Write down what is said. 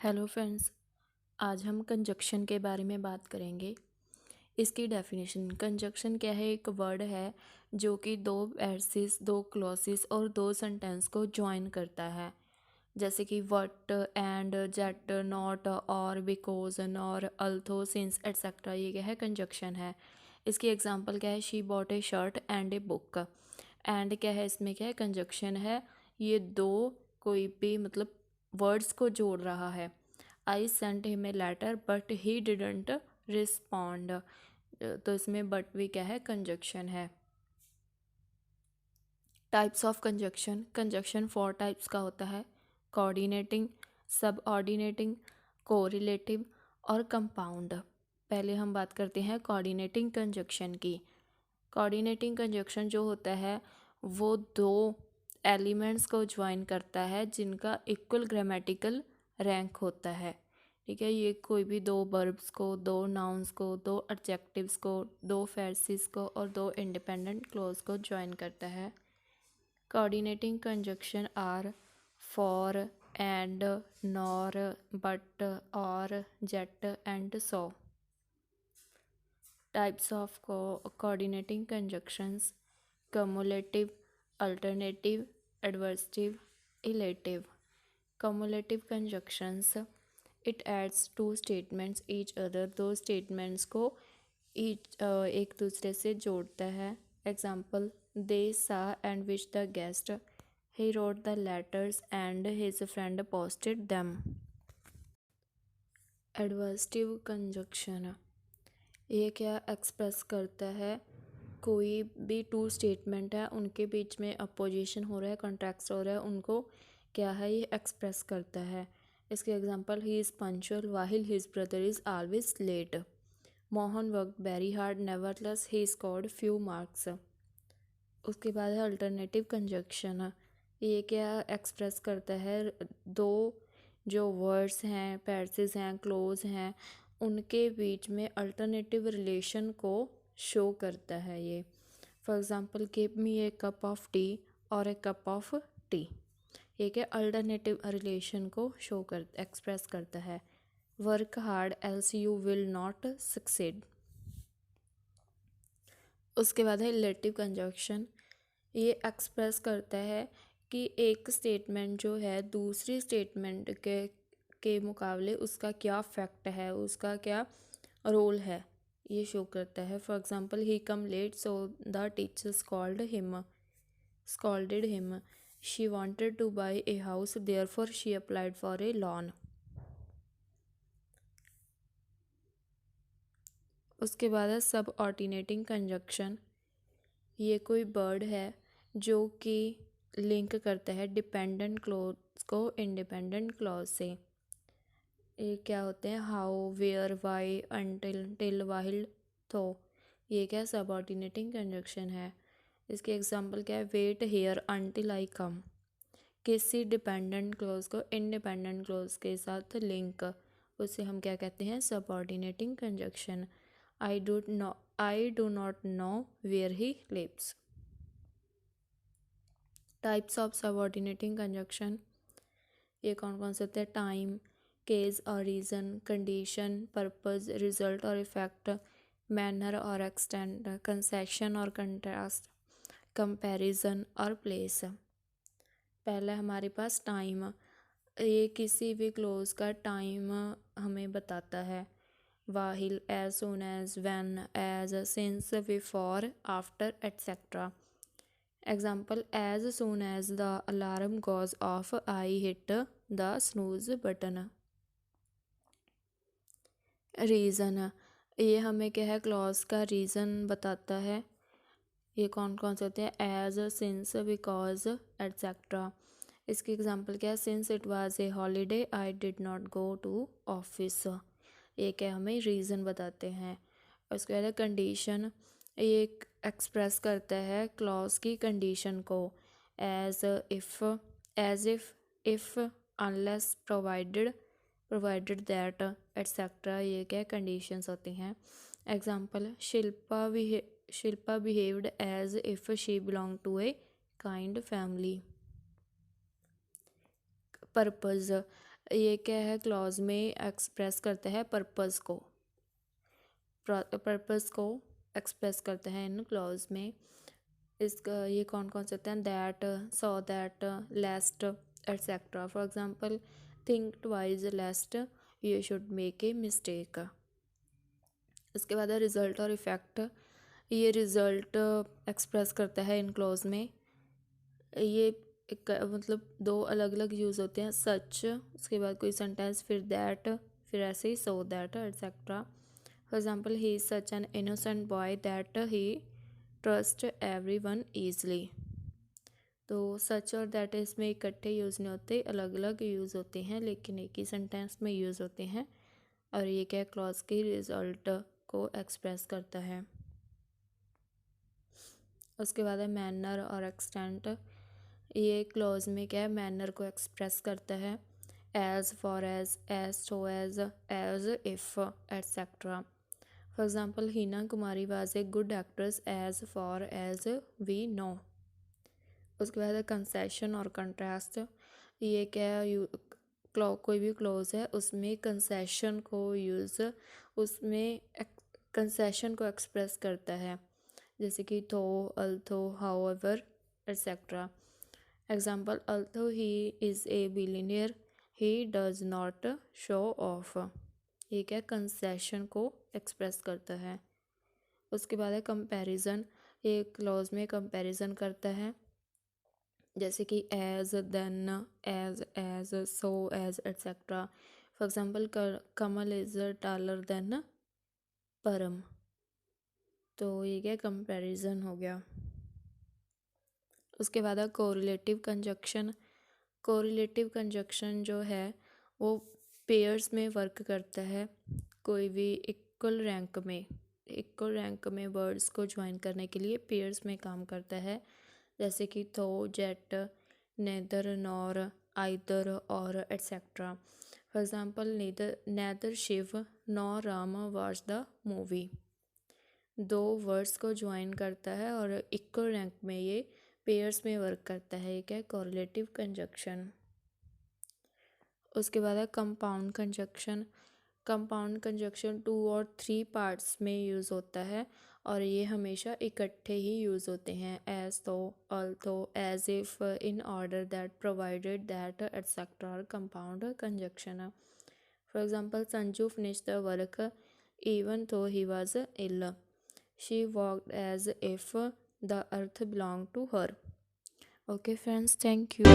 Hello friends, आज हम conjunction के बारे में बात करेंगे। इसकी डेफिनेशन, कंजक्शन क्या है? एक वर्ड है जो कि दो एडसिस, दो क्लॉसेस और दो सेंटेंस को ज्वाइन करता है, जैसे कि वट, एंड, जेट, नॉट, और, बिकॉज, नॉर, अल्थो, सिंस, एट्सेट्रा। ये क्या है? कंजक्शन है। इसकी एग्जांपल क्या है? She bought A shirt and a book. And क्या है? इसमें क्या है? कंजक्शन है। ये दो कोई भी मतलब वर्ड्स को जोड़ रहा है। I sent him a letter but he didn't respond. तो इसमें बट भी क्या है? कंजक्शन है। Types of conjunction, conjunction 4 types का होता है: कोऑर्डिनेटिंग, सब ऑर्डिनेटिंग, कोरिलेटिव और कंपाउंड। पहले हम बात करते हैं कोऑर्डिनेटिंग कंजक्शन की। कोऑर्डिनेटिंग कंजक्शन जो होता है वो दो एलिमेंट्स को ज्वाइन करता है जिनका इक्वल ग्रामेटिकल रैंक होता है। ठीक है, ये कोई भी दो वर्ब्स को, दो नाउन्स को, दो एडजेक्टिव्स को, दो फ्रेजेस को और दो इंडिपेंडेंट क्लोज को ज्वाइन करता है। Coordinating conjunction are for, and, nor, but, or, yet and so. Types of coordinating conjunctions: cumulative, alternative, adversative, elative. Cumulative conjunctions, it adds two statements each other, दो statements को एक दूसरे से जोड़ता है। Example: they saw and wished the guest, he wrote the letters and his friend posted them. Adversative conjunction, ये क्या express करता है? कोई भी टू स्टेटमेंट है, उनके बीच में अपोजिशन हो रहा है, कॉन्ट्रैक्ट हो रहा है, उनको क्या है? ये एक्सप्रेस करता है। इसके example: he is punctual while his brother is always late. Mohan worked very hard nevertheless he scored few marks. उसके बाद है अल्टरनेटिव कंजक्शन। ये क्या एक्सप्रेस करता है? दो जो वर्ड्स हैं, पैसेज हैं, क्लोज हैं, उनके बीच में अल्टरनेटिव रिलेशन को शो करता है ये। For example: give me A cup of T और ए कप ऑफ टी। ये क्या अल्टरनेटिव रिलेशन को शो कर एक्सप्रेस करता है। Work hard else you will not succeed. उसके बाद है रिलेटिव कंजक्शन। ये एक्सप्रेस करता है कि एक स्टेटमेंट जो है दूसरी स्टेटमेंट के मुकाबले उसका क्या फैक्ट है, उसका क्या रोल है, ये शो करता है। For example: he come late so the teacher scolded him, she wanted to buy a house therefore she applied for a loan. उसके बाद है सब ऑर्डिनेटिंग कंजक्शन। ये कोई वर्ड है जो कि लिंक करता है डिपेंडेंट क्लॉज को इंडिपेंडेंट क्लॉज से। ये क्या होते हैं? How, where, why, until, till, while, तो। ये क्या सबऑर्डिनेटिंग कंजक्शन है। इसके एग्जांपल क्या है? Wait here until I come. किसी डिपेंडेंट क्लॉज को इंडिपेंडेंट क्लॉज के साथ लिंक, उसे हम क्या कहते हैं? Subordinating conjunction. I do not know where he lives. Types of subordinating conjunction, ये कौन कौन से होते हैं? टाइम, केस और रीज़न, कंडीशन, पर्पस, रिजल्ट और इफेक्ट, मैनर और एक्सटेंट, कंसेशन और कंट्रास्ट, कंपैरिजन और प्लेस। पहला हमारे पास टाइम। ये किसी भी क्लोज का टाइम हमें बताता है। While, as soon as, when, as, since, before, after, etcetera. Example: as soon as the alarm goes off, I hit the snooze button. Reason, ये हमें क्या है? क्लॉज का रीज़न बताता है। ये कौन कौन से होते हैं? As, since, because, etcetera. इसकी एग्जांपल क्या है? Since it was a holiday I did not go to office. ये क्या हमें रीज़न बताते हैं। उसके बाद कंडीशन, ये एक्सप्रेस करता है क्लॉज की कंडीशन को। As, if, as if, unless, provided that, etcetera. ये क्या कंडीशंस होती हैं। Example: Shilpa behaved as if she belong to a kind family. Purpose, ये क्या है, क्लॉज में एक्सप्रेस करता है पर्पस को, एक्सप्रेस करते हैं इन क्लॉज में। इसका ये कौन कौन से होते हैं, that, so that, lest etcetera. For example, think twice lest you should make a mistake. इसके बाद है रिजल्ट और इफ़ेक्ट। ये रिजल्ट एक्सप्रेस करता है इन क्लॉज में। ये मतलब दो अलग अलग यूज़ होते हैं, सच, उसके बाद कोई सेंटेंस, फिर दैट, फिर ऐसे ही so that etcetera. For example, he is such an innocent boy that he trust everyone easily. तो सच और दैट इसमें इकट्ठे यूज़ नहीं होते, अलग अलग यूज़ होते हैं, लेकिन एक ही सेंटेंस में यूज़ होते हैं। और ये क्या, क्लॉज के रिजल्ट को एक्सप्रेस करता है। उसके बाद है मैनर और एक्सटेंट। ये क्लॉज में क्या है, मैनर को एक्सप्रेस करता है, as, far as so as if etcetera. For example, Heena Kumari was a good actress as far as we know. उसके बाद है कंसेशन और कंट्रास्ट। ये क्या, कोई भी क्लॉज है उसमें कंसेशन को यूज़, उसमें कंसेशन को एक्सप्रेस करता है, जैसे कि थो, अल्थो, however etcetera. Example, अल्थो he is a billionaire he does not show off. ये क्या, कंसेशन को एक्सप्रेस करता है। उसके बाद है कंपैरिजन। ये क्लॉज में कंपैरिजन करता है, जैसे कि as, than, as so as etcetera. For example, Kamal is taller than Param. तो ये क्या, कंपैरिजन हो गया। उसके बाद है कोरिलेटिव कंजक्शन। कोरिलेटिव कंजक्शन जो है वो पेयर्स में वर्क करता है, कोई भी इक्वल रैंक में वर्ड्स को ज्वाइन करने के लिए पेयर्स में काम करता है, जैसे कि though, yet, neither, nor, either और etcetera. For example, neither Shiv nor Ram watch the movie. दो वर्ड्स को ज्वाइन करता है और इक्वल रैंक में ये पेयर्स में वर्क करता है, ये क्या है, कोरिलेटिव कंजक्शन। उसके बाद है कंपाउंड कंजक्शन। कंपाउंड कंजक्शन 2 और 3 पार्ट्स में यूज़ होता है और ये हमेशा इकट्ठे ही यूज़ होते हैं, as, though, although, as if, in order, that, provided, that etcetera और compound conjunction. For example, Sanju finish the work even though he was ill. She walked as if the earth belong to her. Okay friends, thank you.